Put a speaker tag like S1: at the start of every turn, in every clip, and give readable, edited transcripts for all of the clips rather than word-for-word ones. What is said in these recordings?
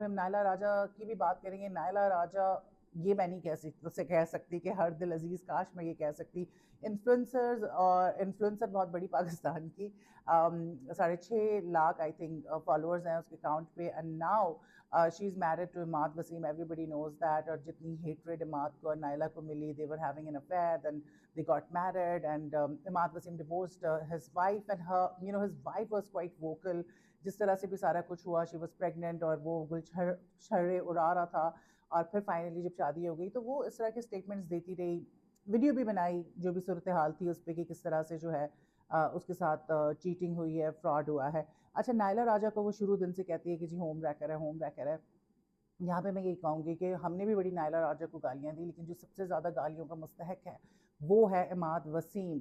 S1: फिर हम नायला राजा की भी बात करेंगे। नायला राजा ये मैं नहीं कह सकती कि हर दिल अजीज, काश मैं ये कह सकती। इन्फ्लुएंसर्स और इन्फ्लुएंसर बहुत बड़ी पाकिस्तान की 6.5 लाख आई थिंक फॉलोअर्स हैं उसके अकाउंट पे। And now she is married to Imad Wasim, everybody knows that. और जितनी हेटरेड इमाद को और नायला को मिली, they were having an affair, then they got married, and Imad Wasim divorced his wife, and her, you know, his wife was quite vocal। जिस तरह से भी सारा कुछ हुआ, शी वॉज प्रेगनेंट और वो गुलछर्रे उड़ा रहा था। और फिर फाइनली जब शादी हो गई तो वो इस तरह के स्टेटमेंट्स देती रही, वीडियो भी बनाई जो भी सूरत हाल थी उस पर कि किस तरह से जो है उसके साथ चीटिंग हुई है, फ्रॉड हुआ है। अच्छा, नायला राजा को वो शुरू दिन से कहती है कि जी होम रैकर है, होम रैकर है। यहाँ पे मैं यही कहूँगी कि हमने भी बड़ी नायला राजा को गालियाँ दी, लेकिन जो सबसे ज़्यादा गालियों का मुस्तहक है वो है इमाद वसीम,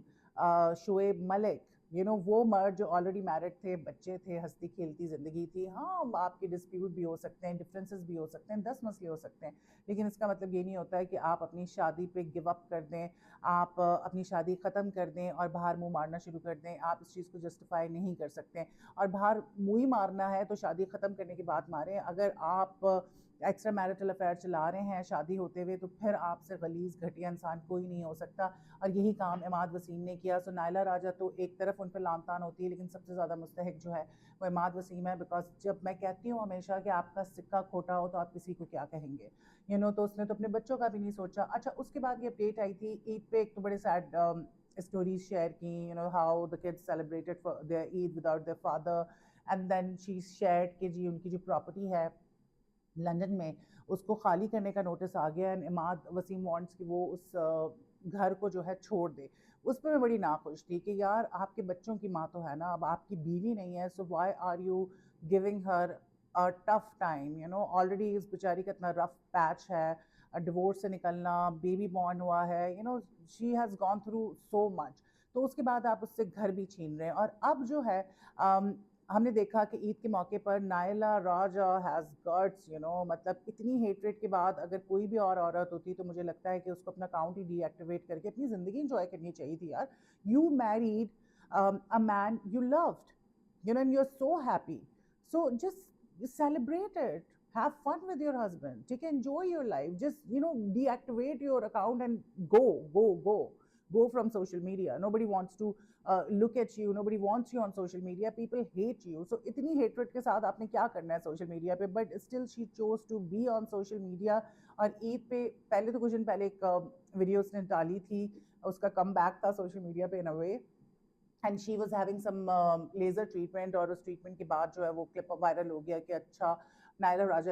S1: शुएब मलिक। वो मर्द जो ऑलरेडी मैरिड थे, बच्चे थे, हंसती खेलती ज़िंदगी थी। हाँ, आपके डिस्प्यूट भी हो सकते हैं, डिफरेंसेस भी हो सकते हैं, 10 मसले हो सकते हैं, लेकिन इसका मतलब ये नहीं होता है कि आप अपनी शादी पे गिव अप कर दें, आप अपनी शादी ख़त्म कर दें और बाहर मुँह मारना शुरू कर दें। आप इस चीज़ को जस्टिफाई नहीं कर सकते। और बाहर मुँह ही मारना है तो शादी ख़त्म करने के बाद मारें। अगर आप एक्स्ट्रा मैरिटल अफेयर चला रहे हैं शादी होते हुए, तो फिर आपसे गलीज़ घटिया इंसान कोई नहीं हो सकता। और यही काम इमाद वसीम ने किया। सो नायला राजा तो एक तरफ उन पर लान तान होती है, लेकिन सबसे ज़्यादा मुस्तहक जो है वो इमाद वसीम है। बिकॉज जब मैं कहती हूँ हमेशा कि आपका सिक्का खोटा हो तो आप किसी को क्या कहेंगे, तो उसने तो अपने बच्चों का भी नहीं सोचा। अच्छा, उसके बाद ये अपडेट आई थी ईद पे, एक तो बड़े सैड स्टोरीज शेयर की, how the kids celebrated their Eid without their father. And then she shared कि जी उनकी जो प्रॉपर्टी है लंदन में, उसको खाली करने का नोटिस आ गया। एंड इमाद वसीम वांट्स कि वो उस घर को जो है छोड़ दे। उस पर मैं बड़ी नाखुश थी कि यार आपके बच्चों की माँ तो है ना, अब आपकी बीवी नहीं है, so why are you giving her a tough time. Already इस बेचारी का इतना रफ पैच है, डिवोर्स से निकलना, बेबी बॉर्न हुआ है, she has gone through so much. तो उसके बाद आप उससे घर भी छीन रहे हैं। और अब जो है हमने देखा कि ईद के मौके पर नायला राजा हैज़ गट्स, मतलब इतनी हेटरेट के बाद अगर कोई भी और औरत होती तो मुझे लगता है कि उसको अपना अकाउंट ही डीएक्टिवेट करके अपनी ज़िंदगी इंजॉय करनी चाहिए थी यार। You married a man you loved, and you're so happy, so just celebrate it, have fun with your husband, take enjoy your life, just deactivate your account and go from social media. Nobody wants to look at you, nobody wants you on social media, people hate you। So इतनी hatred के साथ आपने क्या करना है social media पे, but still she chose to be on social media। और ईद पे पहले तो कुछ दिन पहले एक वीडियो उसने डाली थी, उसका कम बैक था सोशल मीडिया पे in a way, and she was having some laser treatment. और उस ट्रीटमेंट के बाद जो है वो क्लिप वायरल हो गया कि अच्छा नायला राजा